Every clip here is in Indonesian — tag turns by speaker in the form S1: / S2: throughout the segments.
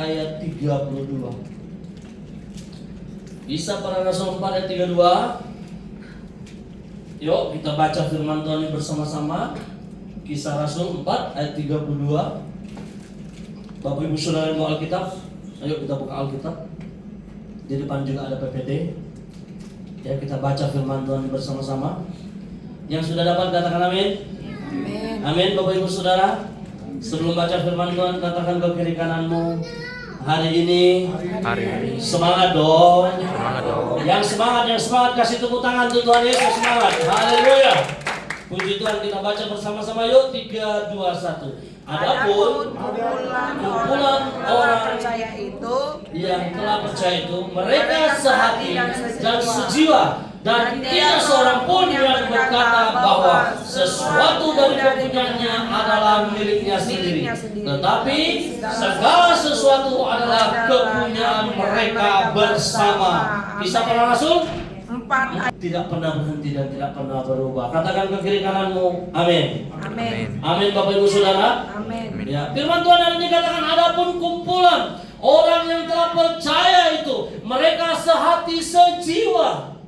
S1: ayat 32. Kisah Para Rasul 4 ayat 32. Yuk kita baca firman Tuhan ini bersama-sama. Kisah Rasul 4 ayat 32. Bapak Ibu Saudara yang mau Alkitab, ayo kita buka Alkitab. Di depan juga ada PPT. Ya, kita baca firman Tuhan bersama-sama. Yang sudah dapat katakan amin.
S2: Amin.
S1: Amin Bapak Ibu Saudara. Sebelum baca firman Tuhan, katakan ke kiri kananmu, hari ini semangat dong. Yang semangat kasih tepuk tangan untuk Tuhan Yesus, semangat. Haleluya. Puji Tuhan, kita baca bersama-sama yuk. 3, 2, 1. Adapun kumpulan orang
S2: percaya itu
S1: yang telah percaya itu, mereka sehati dan sejiwa, dan tidak seorang pun yang berkata bahwa sesuatu dari kepunyaannya adalah miliknya sendiri, tetapi segala sesuatu adalah kepunyaan mereka bersama. Kisah Para Rasul
S2: 4
S1: tidak pernah berhenti dan tidak pernah berubah. Katakan ke kiri kananmu, amin.
S2: Amin.
S1: Amin Bapak Ibu Saudara.
S2: Amin.
S1: Ya, firman Tuhan hari ini katakan, adapun kumpulan orang yang telah percaya itu, mereka sehati sejiwa,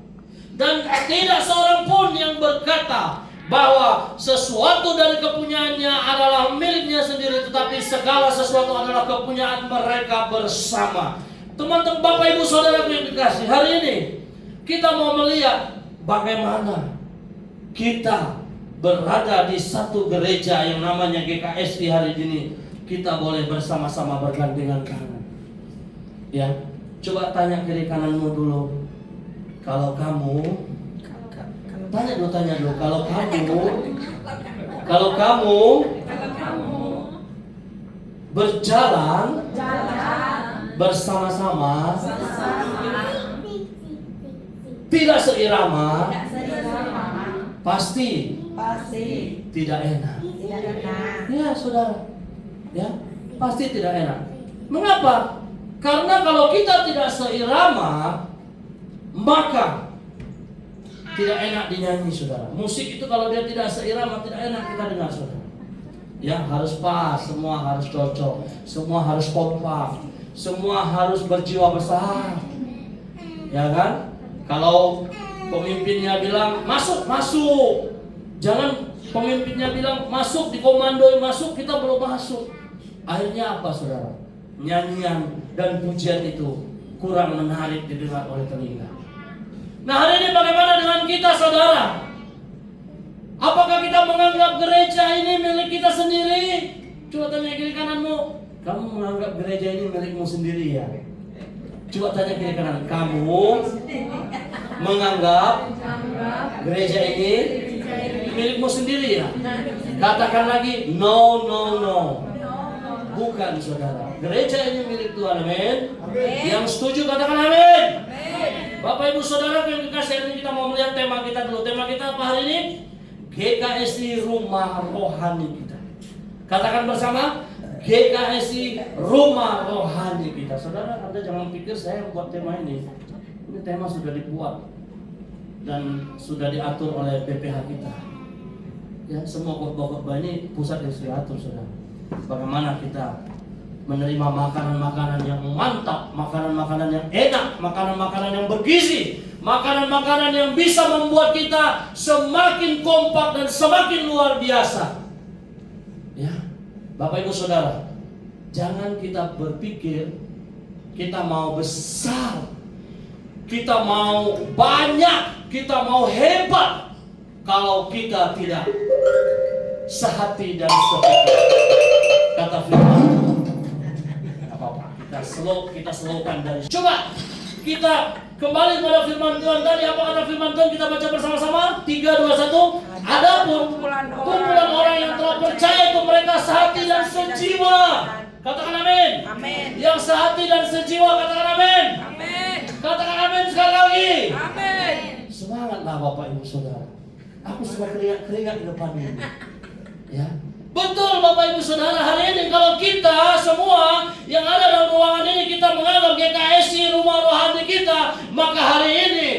S1: dan tidak seorang pun yang berkata bahwa sesuatu dari kepunyaannya adalah miliknya sendiri, tetapi segala sesuatu adalah kepunyaan mereka bersama. Teman-teman Bapak Ibu Saudara yang dikasih, hari ini kita mau melihat bagaimana kita berada di satu gereja yang namanya GKSI hari ini. Kita boleh bersama-sama bergandengan tangan. Ya, coba tanya kiri kananmu dulu. Kalau kamu, tanya dulu. Kalau kamu berjalan bersama-sama, tidak seirama, pasti tidak enak. Ya saudara, ya pasti tidak enak. Mengapa? Karena kalau kita tidak seirama, maka tidak enak dinyanyi, saudara. Musik itu kalau dia tidak seirama, tidak enak kita dengar, saudara. Ya harus pas, semua harus cocok, semua harus kompak, semua harus berjiwa besar, ya kan? Kalau pemimpinnya bilang masuk, jangan pemimpinnya bilang masuk, dikomandoi masuk, kita belum masuk. Akhirnya apa saudara? Nyanyian dan pujian itu kurang menarik didengar oleh telinga. Nah hari ini bagaimana dengan kita saudara? Apakah kita menganggap gereja ini milik kita sendiri? Coba tanya kiri kananmu, kamu menganggap gereja ini milikmu sendiri ya? Coba tanya kiri kanan, kamu menganggap gereja ini milikmu sendiri ya? Katakan lagi, no. Bukan saudara. Gereja ini milik Tuhan, amin. Yang setuju katakan amin. Bapak Ibu Saudara yang dikasih, ini kita mau melihat tema kita dulu. Tema kita apa hari ini? GKSI Rumah Rohani kita. Katakan bersama, GKSI Rumah Rohani kita. Saudara, Anda jangan pikir saya buat tema ini. Ini tema sudah dibuat dan sudah diatur oleh BPH kita. Ya, semua khotbah-khotbah ini pusat yang sudah diatur, saudara. Bagaimana kita menerima makanan-makanan yang mantap, makanan-makanan yang enak, makanan-makanan yang bergizi, makanan-makanan yang bisa membuat kita semakin kompak dan semakin luar biasa. Ya, Bapak Ibu Saudara, jangan kita berpikir kita mau besar, kita mau banyak, kita mau hebat kalau kita tidak sehati dan sepikiran. Kata firman, apa-apa, kita slowkan dari. Coba kita kembali pada firman Tuhan tadi. Apa kata firman Tuhan? Kita baca bersama-sama. 3, 2, 1. Adapun kumpulan orang yang telah percaya itu, mereka sehati dan sejiwa. Katakan amin.
S2: Amin.
S1: Yang sehati dan sejiwa, katakan amin.
S2: Amin.
S1: Katakan amin sekali lagi.
S2: Amin.
S1: Semangatlah Bapak Ibu Saudara. Aku sudah keringat di depan ini. Ya. Betul Bapak Ibu Saudara, hari ini kalau kita semua yang ada dalam ruangan ini kita menganggap GKSI Rumah Rohani kita, maka hari ini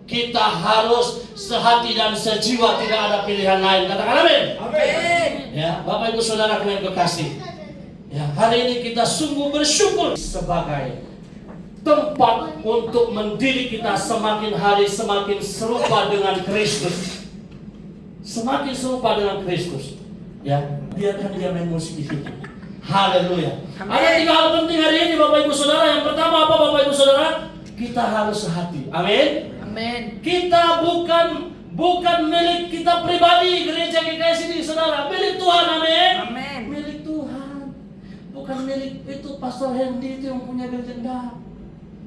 S1: kita harus sehati dan sejiwa, tidak ada pilihan lain. Katakan amin.
S2: Amin.
S1: Ya, Bapak Ibu Saudara yang kekasih. Ya, hari ini kita sungguh bersyukur sebagai tempat untuk mendidik kita semakin hari semakin serupa dengan Kristus. Semakin serupa dengan Kristus. Ya, biarkan dia main musik di situ. Haleluya. Ada 3 hal penting hari ini Bapak Ibu Saudara. Yang pertama apa Bapak Ibu Saudara? Kita harus sehati. Amin.
S2: Amin.
S1: Kita bukan milik kita pribadi, gereja GKS ini saudara, milik Tuhan. Amin.
S2: Amin.
S1: Milik Tuhan. Bukan milik itu Pastor Hendy itu yang punya gereja. Enggak.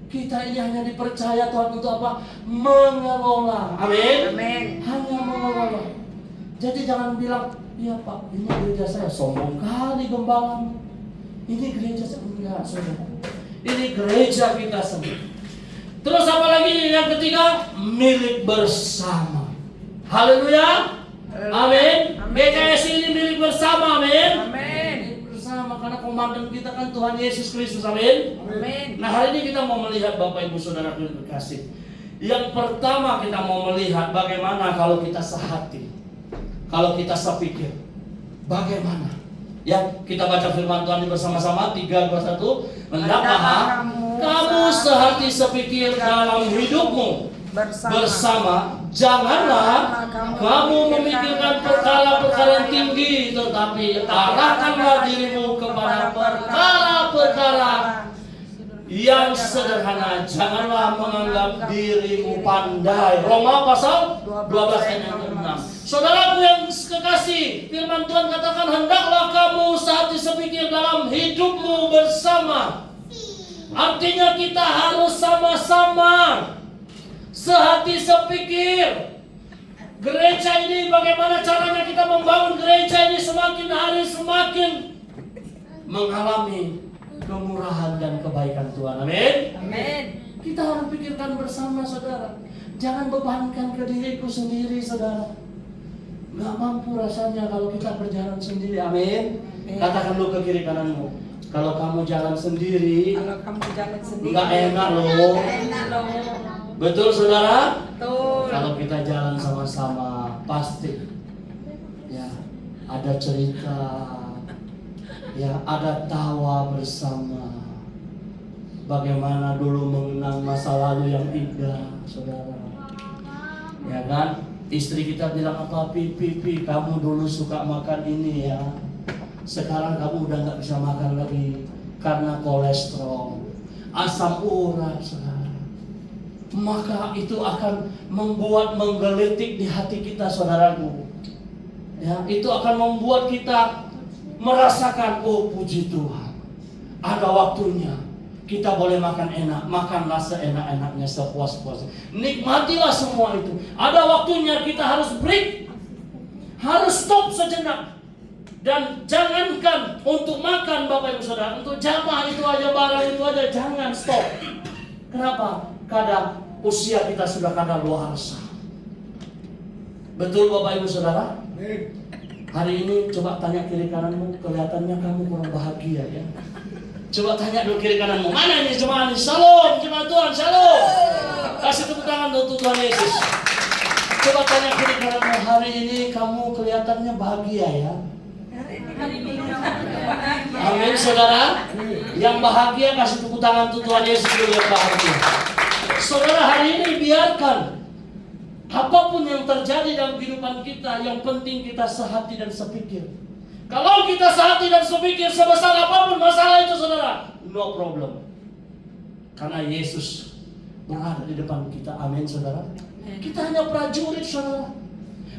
S1: Kita ini hanya dipercaya Tuhan untuk apa? Mengelola. Amin.
S2: Amin.
S1: Hanya mengelola. Jadi jangan bilang, iya Pak, ini gereja saya, sombong kali gembalamu. Ini gereja saya, enggak saudara. Ini gereja kita sendiri. Terus apa lagi yang ketiga? Milik bersama. Haleluya. Amin. GKS ini milik bersama. Amin.
S2: Amin.
S1: Milik bersama karena komandan kita kan Tuhan Yesus Kristus. Amin.
S2: Amin.
S1: Nah, hari ini kita mau melihat Bapak Ibu Saudara yang terkasih. Yang pertama kita mau melihat bagaimana kalau kita sehati. Kalau kita sepikir. Bagaimana? Ya, kita baca firman Tuhan ini bersama-sama 3:21. Hendaklah kamu sehati sepikir dalam hidupmu bersama. Janganlah kamu memikirkan perkara-perkara yang tinggi, tetapi arahkanlah dirimu kepada perkara-perkara yang sederhana. Janganlah menganggap dirimu pandai. Roma pasal 12 ayat yang ke-6. Saudaraku yang kekasih, firman Tuhan katakan hendaklah kamu sehati sepikir dalam hidupmu bersama. Artinya kita harus sama-sama sehati sepikir. Gereja ini bagaimana caranya kita membangun gereja ini semakin hari semakin mengalami kemurahan dan kebaikan Tuhan. Amin.
S2: Amin.
S1: Kita harus pikirkan bersama saudara. Jangan bebankan ke diriku sendiri saudara. Gak mampu rasanya kalau kita berjalan sendiri. Amin. Katakan lu ke kiri kananmu, kalau kamu jalan sendiri,
S2: Kalau kamu jalan sendiri,
S1: nggak enak loh.
S2: enak loh.
S1: Betul saudara?
S2: Betul.
S1: Kalau kita jalan sama-sama pasti ya ada cerita, ya ada tawa bersama. Bagaimana dulu mengenang masa lalu yang indah, saudara. Ya kan? Istri kita bilang apa? Pipi, kamu dulu suka makan ini ya. Sekarang kamu udah nggak bisa makan lagi karena kolesterol, asam urat, saudara. Maka itu akan membuat menggelitik di hati kita, saudaraku. Ya, itu akan membuat kita merasakan, oh puji Tuhan, ada waktunya kita boleh makan enak, makanlah seenak-enaknya, sepuas-puasnya. Nikmatilah semua itu. Ada waktunya kita harus break, harus stop sejenak. Dan jangankan untuk makan Bapak Ibu Saudara, untuk jamaah itu aja, barang itu aja, jangan stop. Kenapa? Kadang usia kita sudah kadaluarsa. Betul Bapak Ibu Saudara? Hari ini coba tanya kiri kananmu, kelihatannya kamu kurang bahagia ya. Coba tanya dulu kiri kananmu, mana ini jemaah ini? Shalom, jemaah Tuhan, shalom. Kasih tepuk tangan untuk Tuhan Yesus. Coba tanya kiri kananmu, hari ini kamu kelihatannya bahagia ya. Amin saudara. Yang bahagia kasih tepuk tangan untuk Tuhan Yesus dulu yang bahagia. Saudara, hari ini biarkan apapun yang terjadi dalam kehidupan kita, yang penting kita sehati dan sepikir. Kalau kita sehati dan sepikir sebesar apapun masalah itu saudara, no problem. Karena Yesus berada di depan kita. Amin saudara. Kita hanya prajurit saudara.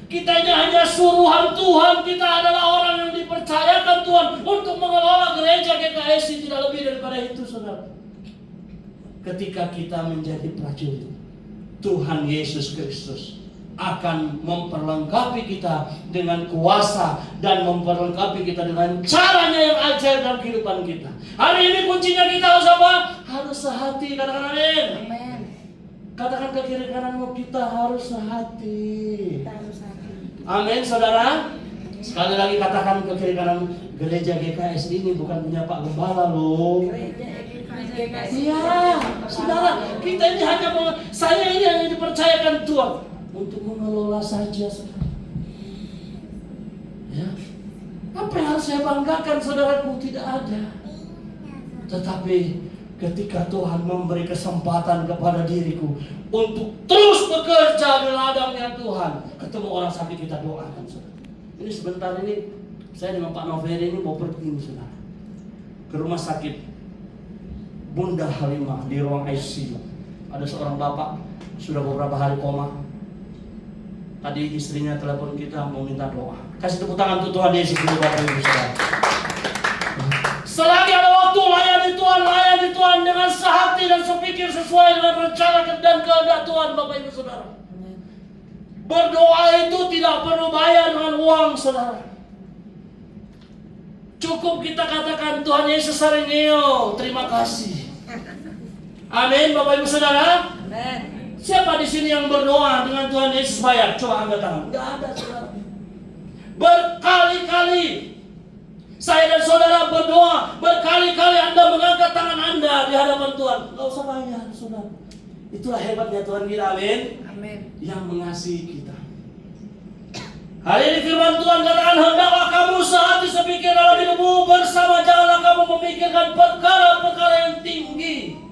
S1: Kita ini hanya suruhan Tuhan. Kita adalah orang yang dipercayakan Tuhan untuk mengelola gereja GKS, tidak lebih daripada itu saudara. Ketika kita menjadi prajurit, Tuhan Yesus Kristus akan memperlengkapi kita dengan kuasa dan memperlengkapi kita dengan caranya yang ajaib dalam kehidupan kita. Hari ini kuncinya kita harus apa? Harus sehati. Katakan amin.
S2: Amin.
S1: Katakan ke kiri kananmu, kita harus sehati.
S2: Kita harus hati.
S1: Amin saudara. Sekali lagi katakan ke kiri kananmu, gereja GKS ini bukan punya Pak Gembala loh. Iya, saudara, kita ini saya ini hanya dipercayakan Tuhan untuk mengelola saja, saudara. Ya, apa yang harus saya banggakan, saudaraku? Tidak ada. Tetapi ketika Tuhan memberi kesempatan kepada diriku untuk terus bekerja di ladangnya Tuhan, ketemu orang sakit, kita doakan, saudara. Ini sebentar ini saya dengan Pak Noveri ini mau pergi nih, saudara, ke rumah sakit Bunda Halimah di ruang ICU. Ada seorang bapak sudah beberapa hari koma. Tadi istrinya telepon kita mau minta doa. Kasih tepuk tangan untuk Tuhan Yesus dulu, Bapak Ibu Saudara. Selagi ada waktu, layani Tuhan dengan sehati dan sepikir sesuai dengan rencana dan kehendak Tuhan, Bapak Ibu Saudara. Berdoa itu tidak perlu bayar dengan uang, saudara. Cukup kita katakan, Tuhan Yesus Sarineo, terima kasih. Amin, Bapak Ibu Saudara.
S2: Amin.
S1: Siapa di sini yang berdoa dengan Tuhan Yesus bayar? Coba angkat tangan. Enggak ada, saudara. Berkali-kali saya dan saudara berdoa, berkali-kali Anda mengangkat tangan Anda di hadapan Tuhan. Enggak usah bayar, saudara. Itulah hebatnya Tuhan kita, amin.
S2: Amin.
S1: Yang mengasihi kita. Hari ini firman Tuhan katakan, hendaklah kamu sehati sepikir dalam hidupmu bersama, janganlah kamu memikirkan perkara-perkara yang tinggi.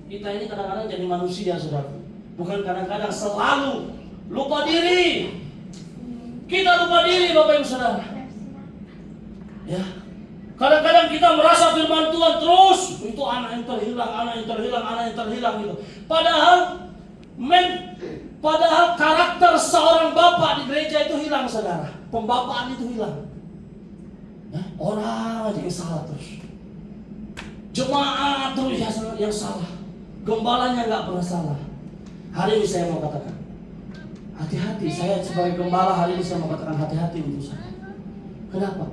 S1: Kita ini kadang-kadang jadi manusia, saudara. Bukan kadang-kadang, selalu lupa diri. Kita lupa diri, Bapak Ibu Saudara. Ya. Kadang-kadang kita merasa firman Tuhan terus, itu anak yang terhilang gitu. Padahal karakter seorang bapak di gereja itu hilang, saudara. Pembapaan itu hilang. Ya, orang aja yang salah terus. Jemaat terus yang salah. Gembalanya nggak pernah salah. Hari ini saya mau katakan, hati-hati. Saya sebagai gembala hari ini saya mau katakan hati-hati untuk saya. Kenapa?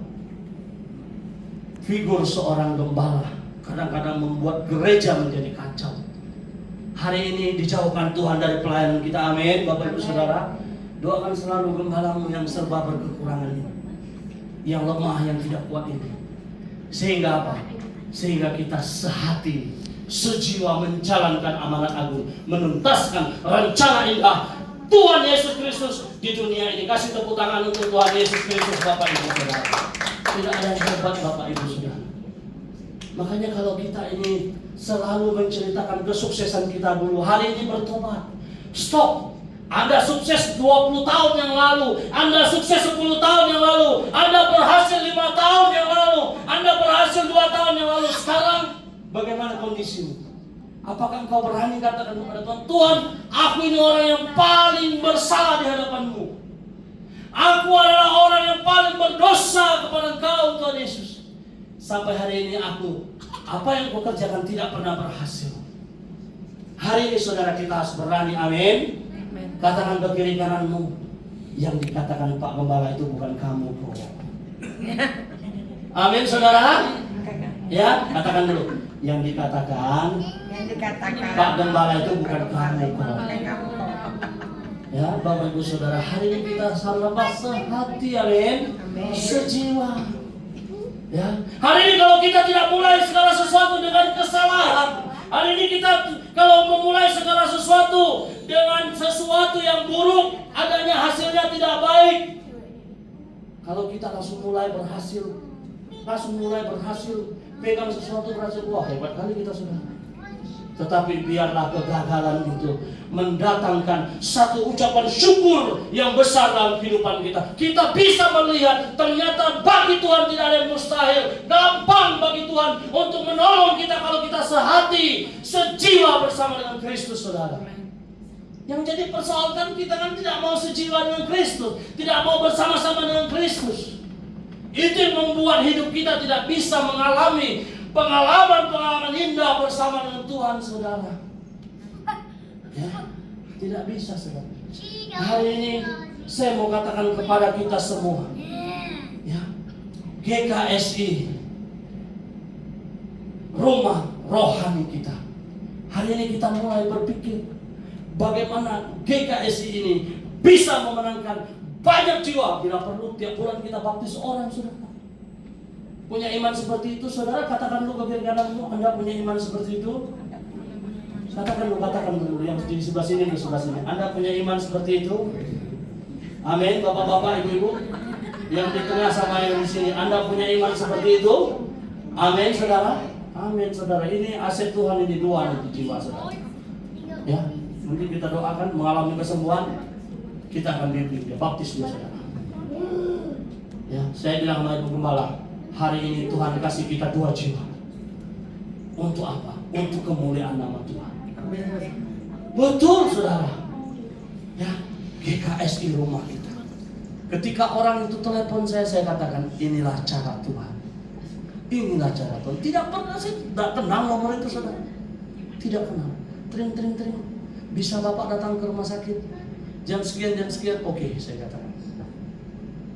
S1: Figur seorang gembala kadang-kadang membuat gereja menjadi kacau. Hari ini dijauhkan Tuhan dari pelayanan kita, amin. Bapak Ibu Saudara, doakan selalu gembalamu yang serba berkekurangan ini, yang lemah, yang tidak kuat ini. Sehingga apa? Sehingga kita sehati, sejiwa menjalankan amanat agung, menuntaskan rencana indah Tuhan Yesus Kristus di dunia ini. Kasih tepuk tangan untuk Tuhan Yesus Kristus, Bapak Ibu Saudara. Tidak ada yang hebat, Bapak Ibu Saudara. Makanya kalau kita ini selalu menceritakan kesuksesan kita dulu, hari ini bertobat. Stop. Anda sukses 20 tahun yang lalu, Anda sukses 10 tahun yang lalu, Anda berhasil 5 tahun yang lalu, Anda berhasil 2 tahun yang lalu. Sekarang bagaimana kondisimu? Apakah engkau berani katakan kepada Tuhan, Tuhan, aku ini orang yang paling bersalah di hadapan-Mu. Aku adalah orang yang paling berdosa kepada Engkau, Tuhan Yesus. Sampai hari ini apa yang kau kerjakan tidak pernah berhasil. Hari ini saudara kita harus berani, amin. Katakan ke kiri kananmu, yang dikatakan Pak Gembala itu bukan kamu kok. Amin saudara. Ya, katakan dulu. Yang dikatakan Pak Gembala itu bukan kamu kok. Ya, Bapak Ibu Saudara, hari ini kita sama-sama sehati, amin. Sejiwa. Ya, hari ini kalau kita tidak mulai segala sesuatu dengan kesalahan, hari ini kita kalau memulai segala sesuatu dengan sesuatu yang buruk, adanya hasilnya tidak baik. Kalau kita langsung mulai berhasil, pegang sesuatu berhasil, wah hebat kali kita sudah. Tetapi biarlah kegagalan itu mendatangkan satu ucapan syukur yang besar dalam kehidupan kita. Kita bisa melihat ternyata bagi Tuhan tidak ada yang mustahil. Gampang bagi Tuhan untuk menolong kita kalau kita sehati, sejiwa bersama dengan Kristus, saudara. Yang jadi persoalan kita kan tidak mau sejiwa dengan Kristus, tidak mau bersama-sama dengan Kristus. Itu yang membuat hidup kita tidak bisa mengalami pengalaman-pengalaman indah bersama dengan Tuhan, saudara. Ya, tidak bisa, saudara. Hari ini saya mau katakan kepada kita semua, ya, GKSI, rumah rohani kita. Hari ini kita mulai berpikir bagaimana GKSI ini bisa memenangkan banyak jiwa. Bila perlu tiap bulan kita baptis orang, saudara. Punya iman seperti itu, saudara? Katakan dulu ke kiri kananmu, Anda punya iman seperti itu? Katakan dulu yang di sebelah sini, Anda punya iman seperti itu? Amin, bapak-bapak, ibu-ibu, yang di tengah sama yang di sini, Anda punya iman seperti itu? Amin, saudara? Amin, saudara. Ini aset Tuhan, ini dua di jiwa saudara. Ya, nanti kita doakan mengalami kesembuhan, kita akan bimbing dia, baptis dia saudara. Ya, saya bilang sama Ibu Gembala, hari ini Tuhan kasih kita 2 jiwa. Untuk apa? Untuk kemuliaan nama Tuhan. Betul saudara. Ya, GKSI rumah kita. Ketika orang itu telepon saya katakan inilah cara Tuhan. Inilah cara Tuhan. Tidak pernah saya tidak kenal nomor itu saudara. Tidak kenal. Tring. Bisa Bapak datang ke rumah sakit jam sekian. Oke, saya katakan.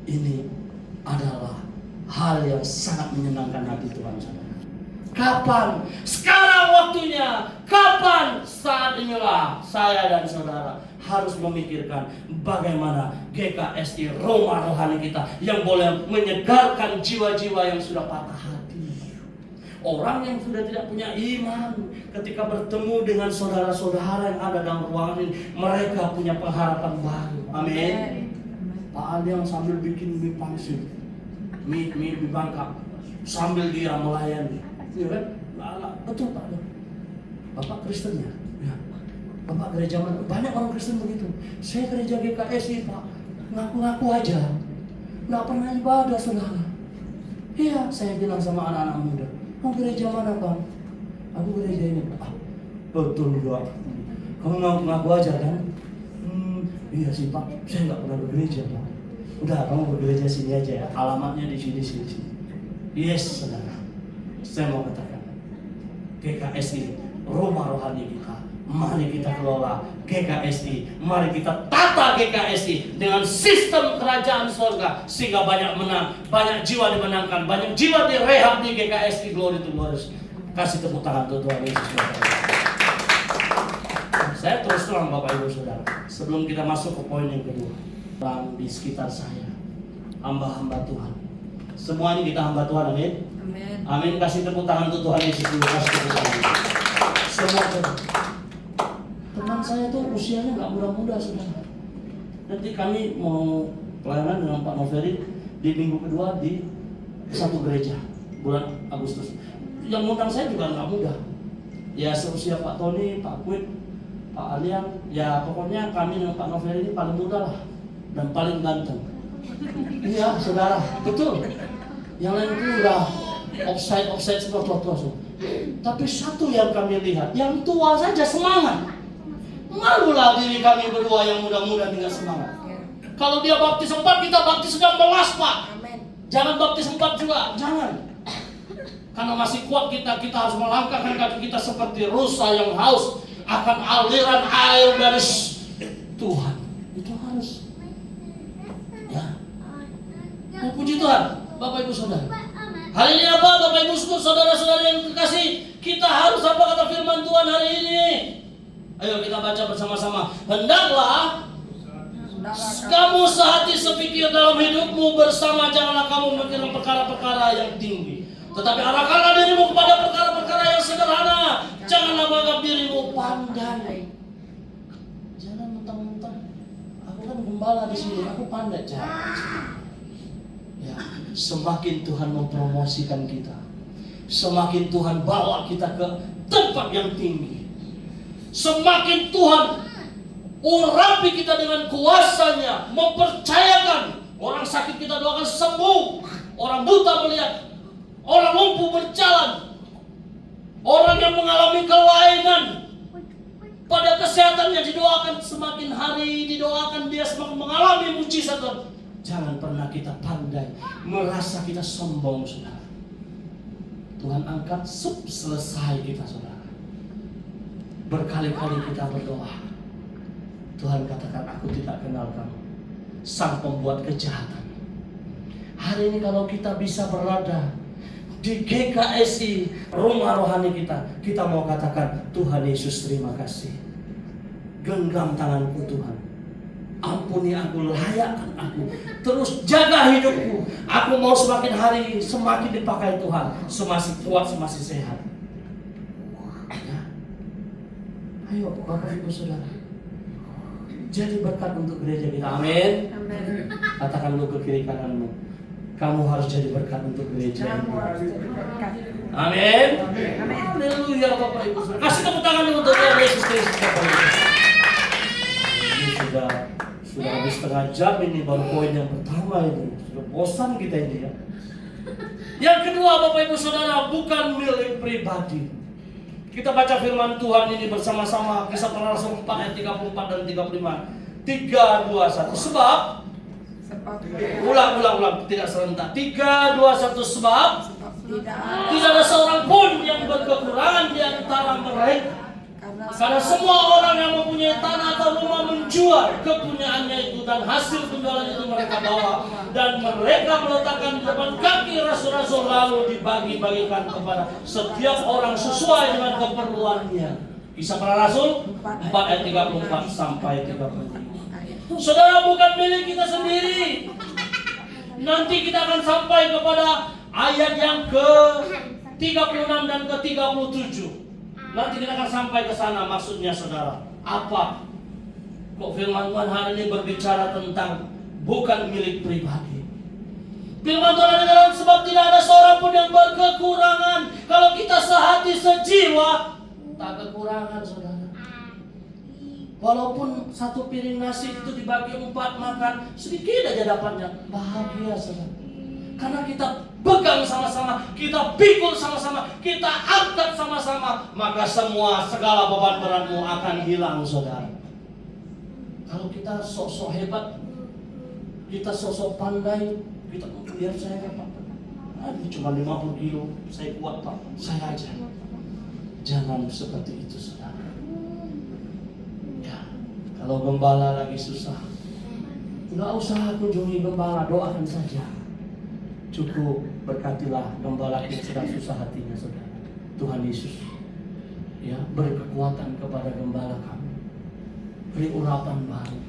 S1: Ini adalah hal yang sangat menyenangkan hati Tuhan saudara. Kapan? Sekarang waktunya. Kapan? Saat inilah saya dan saudara harus memikirkan bagaimana GKSI rumah rohani kita yang boleh menyegarkan jiwa-jiwa yang sudah patah hati. Orang yang sudah tidak punya iman ketika bertemu dengan saudara-saudara yang ada dalam ruangan ini, mereka punya pengharapan baru. Amin. Pak Ali yang sambil bikin mie pangsit, mie Bangka, sambil dia melayani. Ya kan? Betul Pak. Bapak Kristen ya? Ya. Bapak gereja mana? Banyak orang Kristen begitu. Saya gereja GKSI Pak, ngaku-ngaku aja, nggak pernah ibadah saudara. Iya, saya bilang sama anak-anak muda, mau gereja mana Bang? Aku gereja ini Pak. Betul juga. Kamu ngaku-ngaku aja kan? Iya sih Pak, saya nggak pernah bergereja Pak. Udah, kamu bergereja sini aja ya. Alamatnya di sini. Yes saudara. Saya mau katakan, GKSI rumah rohani kita. Mari kita kelola GKSI. Mari kita tata GKSI dengan sistem kerajaan surga sehingga banyak menang, banyak jiwa dimenangkan, banyak jiwa direhab di GKSI. Glory to glory. Kasih tepuk tangan untuk Tuhan Yesus. Saya terus terang Bapak Ibu Saudara, sebelum kita masuk ke poin yang kedua, orang di sekitar saya, hamba-hamba Tuhan. Semua ini kita hamba Tuhan, amin. Amin. Kasih tepuk tangan untuk Tuhan Yesus dulu. Kasih tepuk tangan. Semua teman saya tuh usianya nggak muda-muda saudara. Nanti kami mau pelayanan dengan Pak Noveri di minggu kedua di satu gereja bulan Agustus. Yang ngundang saya juga nggak muda. Ya seusia Pak Tony, Pak Kwit, Pak Aliang. Ya pokoknya kami dengan Pak Noveri ini paling muda lah dan paling ganteng. Iya saudara, betul. Yang lain itu udah offside seperti tua. Tapi satu yang kami lihat, yang tua saja semangat. Malulah diri kami berdua yang muda-muda tidak semangat. Kalau dia baptis 4, kita baptis 19 Pak. Jangan baptis 4 juga, jangan. Karena masih kuat kita harus melangkahkan kaki kita seperti rusa yang haus akan aliran air dari Tuhan. Itu harus. Ya. Puji Tuhan, Bapak Ibu Saudara. Hari ini apa Bapak Ibu saudara-saudara yang terkasih? Kita harus apa kata firman Tuhan hari ini? Ayo kita baca bersama-sama. Hendaklah kamu sehati sepikir dalam hidupmu bersama, janganlah kamu memikirkan perkara-perkara yang tinggi, tetapi arahkanlah dirimu kepada perkara-perkara yang sederhana. Janganlah menganggap dirimu pandai. Jangan mentang-mentang aku kan gembala di sini, aku pandai. Jangan. Ya, semakin Tuhan mempromosikan kita, semakin Tuhan bawa kita ke tempat yang tinggi, semakin Tuhan urapi kita dengan kuasanya, mempercayakan orang sakit kita doakan sembuh, orang buta melihat, orang lumpuh berjalan, orang yang mengalami kelainan pada kesehatannya didoakan, semakin hari didoakan dia semakin mengalami mujizat. Jangan pernah kita pandai merasa kita sombong saudara. Tuhan angkat selesai kita saudara. Berkali-kali kita berdoa, Tuhan katakan aku tidak kenal kamu, sang pembuat kejahatan. Hari ini kalau kita bisa berada di GKSI rumah rohani kita mau katakan Tuhan Yesus terima kasih. Genggam tanganku Tuhan, ampuni aku, layakkan aku, terus jaga hidupku. Aku mau semakin hari semakin dipakai Tuhan, semakin kuat, semakin sehat. Ya. Ayo Bapak Ibu Saudara, jadi berkat untuk gereja kita. Amin. Katakan lu ke kiri kananmu, kamu harus jadi berkat untuk gereja. Amin. Haleluya Bapak Ibu. Kasih tepuk tangan dulu untuk Tuhan Yesus Kristus Bapak Ibu. Ini sudah habis setengah jam ini baru poin yang pertama ini. Sudah bosan kita ini ya. Yang kedua Bapak Ibu Saudara, bukan milik pribadi. Kita baca firman Tuhan ini bersama-sama, Kisah Para Rasul 4 ayat 34 dan 35. 3, 2, 1. Sebab ulang, tidak serentak. 3, 2, 1. Sebab tidak ada seorang pun yang berkekurangan di antara mereka. Karena semua orang yang mempunyai tanah atau rumah menjual kepunyaannya itu, dan hasil penjualan itu mereka bawa, dan mereka meletakkan di depan kaki rasul-rasul, lalu dibagi-bagikan kepada setiap orang sesuai dengan keperluannya. Kisah Para Rasul 4 ayat 34 sampai 35. Saudara, bukan milik kita sendiri. Nanti kita akan sampai kepada ayat yang ke-36 dan ke-37. Nanti kita akan sampai ke sana, maksudnya saudara. Apa? Kok firman Tuhan hari ini berbicara tentang bukan milik pribadi. Firman Tuhan adalah sebab tidak ada seorang pun yang berkekurangan. Kalau kita sehati sejiwa, tak kekurangan saudara. Walaupun satu piring nasi itu dibagi 4 makan, sedikit aja dapatnya, bahagia saudara. Karena kita pegang sama-sama, kita pikul sama-sama, kita angkat sama-sama, maka segala beban beratmu akan hilang saudara. Kalau kita sok-sok hebat, kita sok-sok pandai, kita biar saya dapat, ini cuma 50 kilo, saya kuat Pak, saya aja. Jangan seperti itu saudara. Ya, kalau gembala lagi susah, nggak usah kunjungi gembala, doakan saja. Cukup berkatilah gembala yang sedang susah hatinya saudara. Tuhan Yesus ya, beri kekuatan kepada gembala kami, beri urapan baru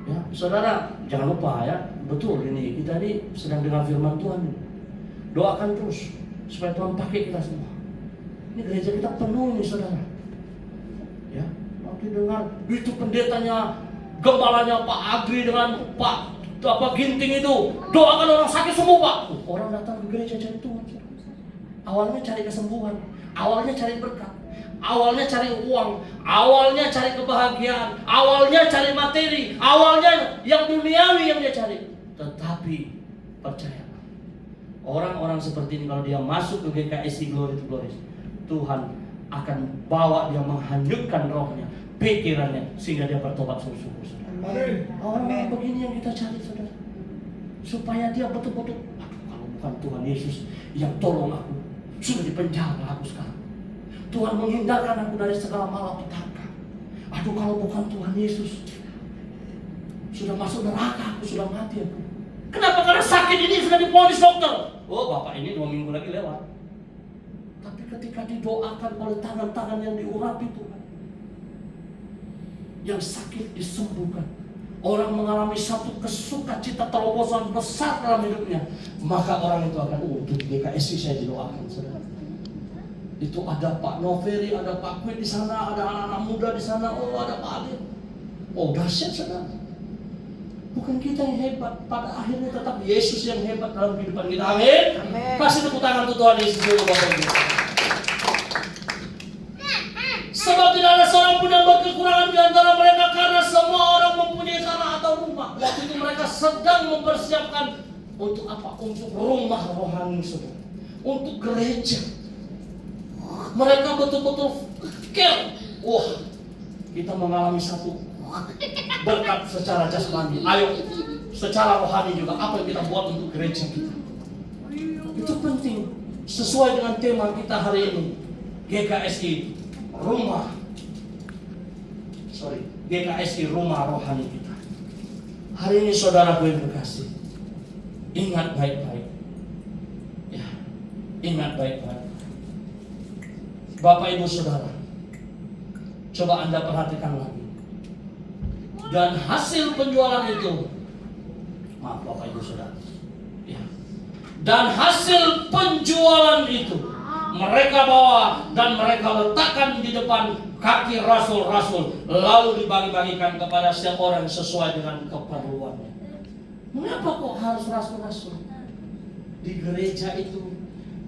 S1: ya saudara. Jangan lupa ya, betul ini kita ini sedang dengar firman Tuhan. Doakan terus supaya Tuhan pakai kita semua. Ini gereja kita penuh nih saudara ya. Nanti dengar itu pendetanya, gembalanya Pak Agri dengan Pak Ginting itu doakan orang sakit sembuh Pak. Orang datang ke gereja cari Tuhan. Awalnya cari kesembuhan, awalnya cari berkat, awalnya cari uang, awalnya cari kebahagiaan, awalnya cari materi, awalnya yang duniawi yang dia cari. Tetapi percaya, orang-orang seperti ini kalau dia masuk ke GKSI Glory to Glory, Tuhan akan bawa dia menghanyutkan rohnya, pikirannya, sehingga dia bertobat sungguh-sungguh. Orang begini yang kita cari saudara, supaya dia betul-betul, kalau bukan Tuhan Yesus yang tolong aku, sudah dipenjara aku sekarang. Tuhan menghindarkan aku dari segala malapetaka. Aduh, kalau bukan Tuhan Yesus, sudah masuk neraka aku, sudah mati aku. Kenapa? Karena sakit ini sudah diponis dokter. Oh Bapak, ini 2 minggu lagi lewat. Tapi ketika didoakan oleh tangan-tangan yang diurapi Tuhan, yang sakit disembuhkan, orang mengalami satu kesukacita terobosan besar dalam hidupnya, maka orang itu akan untuk GKSI saya didoakan saudara. Itu ada Pak Noveri, ada Pak Kwit di sana, ada anak-anak muda di sana, oh ada Pak Adil. Oh dahsyat saudara. Bukan kita yang hebat, pada akhirnya tetap Yesus yang hebat dalam kehidupan kita. Amin. Kasih tepuk tangan untuk Tuhan Yesus dulu Bapak Ibu. Sebab tidak ada seorang pun yang berkekurangan di antara mereka, karena semua orang mempunyai tanah atau rumah. Waktu itu mereka sedang mempersiapkan untuk apa? Untuk rumah rohani saudara, untuk gereja. Mereka betul-betul care. Wah, kita mengalami satu berkat secara jasmani. Ayo, secara rohani juga apa yang kita buat untuk gereja kita. Itu penting. Sesuai dengan tema kita hari ini, GKSI GKSI rumah rohani kita. Hari ini saudaraku yang berkasih, ingat baik-baik ya, ingat baik-baik Bapak Ibu Saudara, coba Anda perhatikan lagi. Dan hasil penjualan itu, maaf Bapak Ibu Saudara ya, dan hasil penjualan itu mereka bawa dan mereka letakkan di depan kaki rasul-rasul, lalu dibagi-bagikan kepada setiap orang sesuai dengan keperluannya. Mengapa kok harus rasul-rasul? Di gereja itu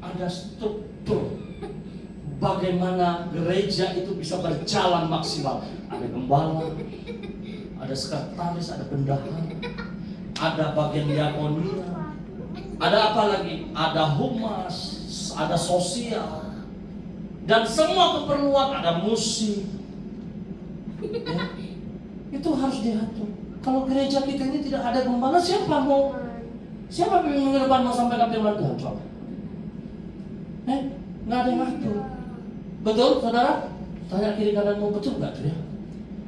S1: ada struktur bagaimana gereja itu bisa berjalan maksimal. Ada gembala, ada sekretaris, ada bendahara, ada bagian diakonia, ada apa lagi? Ada humas, ada sosial, dan semua keperluan, ada musik. Ya, itu harus diatur. Kalau gereja kita ini tidak ada gembala, siapa minggu depan mau sampaikan firman Tuhan? Coba. Nggak ada yang ngatur. Betul, saudara? Tanya kiri kananmu, betul nggak tuh ya?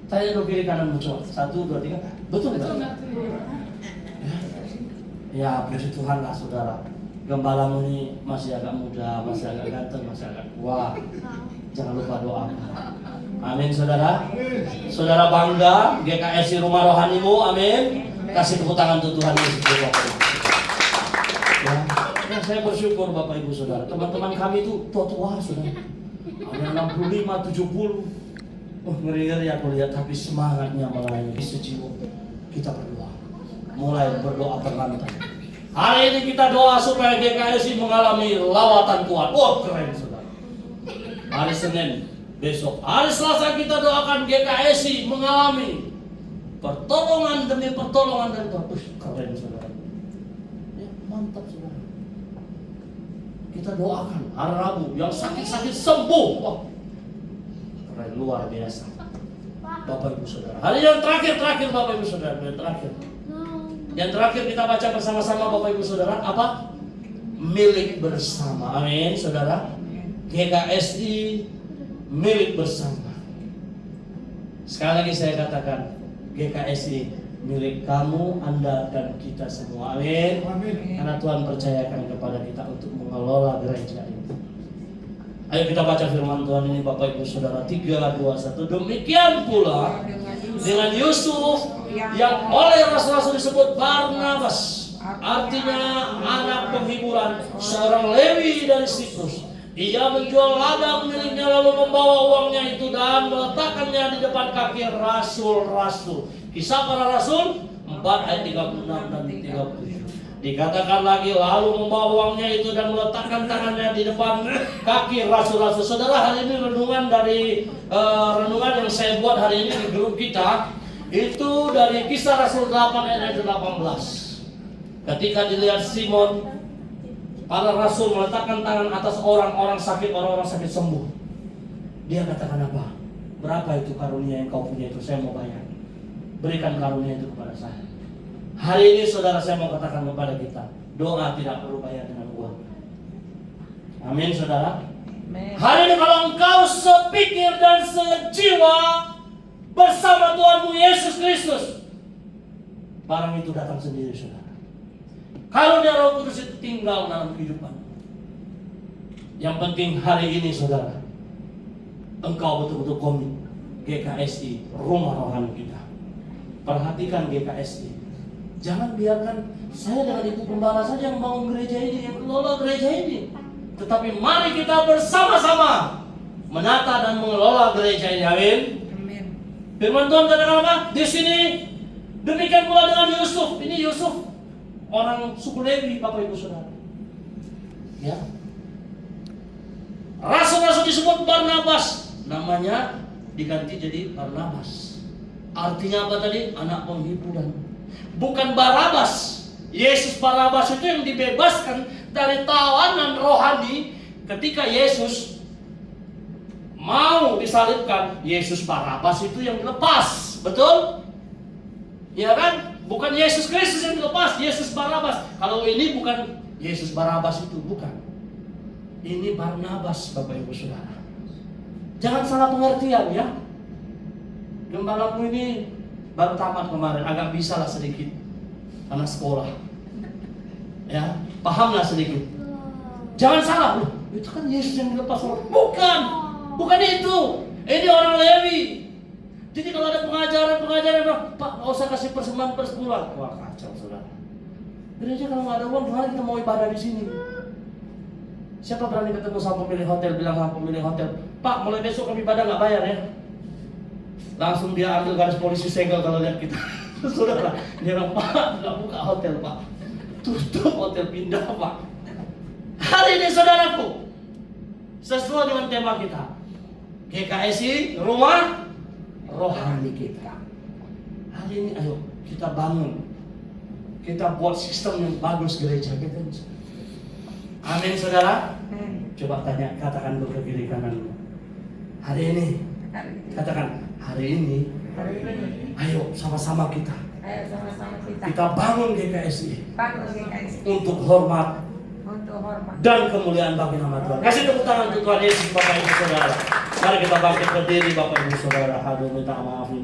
S1: Tanya dulu kiri kananmu, coba. 1, 2, 3. Betul nggak? Ya, puji Tuhan lah saudara. Gembalamu ini masih agak muda, masih agak ganteng, masih agak kuat. Jangan lupa doa. Amin saudara. Saudara bangga GKSI Rumah Rohanimu, amin. Kasih tepuk tangan untuk Tuhan Yesus Kristus. Ya, saya bersyukur Bapak Ibu Saudara. Teman-teman kami itu tua-tua saudara. Ada 65, 70. Ngeri-ngeri aku lihat, tapi semangatnya melayani sejiwa. Kita berdoa. Mulai berdoa perlantai. Hari ini kita doa supaya GKSI mengalami lawatan Tuhan. Keren saudara. Hari Senin besok, hari Selasa kita doakan GKSI mengalami pertolongan demi pertolongan dari Tuhan. Keren saudara. Ya, mantap saudara. Kita doakan hari Rabu yang sakit-sakit sembuh. Wah, keren, luar biasa. Bapak Ibu Saudara. Hari yang terakhir Bapak Ibu Saudara, yang terakhir kita baca bersama-sama Bapak Ibu Saudara, apa? Milik bersama. Amin, Saudara. GKSI milik bersama. Sekali lagi saya katakan, GKSI milik kamu, Anda, dan kita semua. Amin. Karena Tuhan percayakan kepada kita untuk mengelola gereja ini. Ayo kita baca firman Tuhan ini Bapak Ibu Saudara. 3, 2, 1. Demikian pula dengan Yusuf yang oleh rasul-rasul disebut Barnabas, artinya anak penghiburan, seorang Lewi dari Siprus. Ia menjual ladang miliknya lalu membawa uangnya itu dan meletakkannya di depan kaki rasul-rasul. Kisah Para Rasul 4 ayat 36 dan 37. Dikatakan lagi lalu membawa uangnya itu dan meletakkan tangannya di depan kaki rasul-rasul. Saudara, hari ini renungan dari renungan yang saya buat hari ini di grup kita itu dari Kisah Rasul 8 ayat 18. Ketika dilihat Simon, para rasul meletakkan tangan atas orang-orang sakit sembuh. Dia katakan apa? Berapa itu karunia yang kau punya itu? Saya mau bayar. Berikan karunia itu kepada saya. Hari ini saudara, saya mau katakan kepada kita, doa tidak perlu bayar dengan uang. Amin saudara. Amin. Hari ini kalau engkau sepikir dan sejiwa bersama Tuhanmu Yesus Kristus, barang itu datang sendiri saudara. Karunia Roh Kudus itu tinggal dalam kehidupan. Yang penting hari ini saudara, engkau betul-betul komit. GKSI Rumah Rohani kita. Perhatikan GKSI. Jangan biarkan saya dengan ibu gembala saja yang bangun gereja ini, yang kelola gereja ini. Tetapi mari kita bersama-sama menata dan mengelola gereja ini. Amin. Firman Tuhan katakan apa? Di sini demikian pula dengan Yusuf. Ini Yusuf orang suku Lewi, Bapak Ibu Saudara. Ya. Rasul-rasul disebut Barnabas, namanya diganti jadi Barnabas. Artinya apa tadi? Anak penghiburan. Bukan Barabas. Yesus Barabas itu yang dibebaskan dari tawanan rohani ketika Yesus mau disalibkan. Yesus Barabas itu yang dilepas. Betul? Ya kan? Bukan Yesus Kristus yang dilepas, Yesus Barabas. Kalau ini bukan Yesus Barabas itu, bukan. Ini Barnabas, Bapak Ibu Saudara. Jangan salah pengertian ya. Gembalamu ini baru tamat kemarin, agak bisa lah sedikit karena sekolah. Ya, pahamlah sedikit. Jangan salah, loh, itu kan Yesus yang dilepas orang. Bukan itu. Ini orang Lewi. Jadi kalau ada pengajaran, Pak, nggak usah kasih persembahan persepuluhan. Wah, kacau saudara. Gereja kalau nggak ada uang, gimana kita mau ibadah di sini? Siapa berani ketemu sama pemilik hotel, bilang sama pemilik hotel, Pak, mulai besok kami ibadah nggak bayar ya? Langsung dia ambil garis polisi segel kalau lihat kita. Saudara, dia bilang, Pak, nggak buka hotel Pak, tutup hotel, pindah Pak. Hari ini saudaraku, sesuai dengan tema kita, GKSI rumah rohani kita. Hari ini ayo kita bangun, kita buat sistem yang bagus gereja kita. Amin saudara. Coba tanya, katakan dulu ke kiri kanan. Hari ini, katakan hari ini. Ayo sama-sama kita.
S2: Ayo sama-sama kita.
S1: Kita bangun GKSI
S2: Bangun GKSI.
S1: untuk hormat
S2: Untuk hormat.
S1: dan kemuliaan bagi nama Tuhan. Kasih tepuk tangan untuk Tuhan Yesus, Bapak Ibu Saudara. Mari kita bangkit berdiri, Bapak Ibu Saudara. Hadirin minta maaf ini.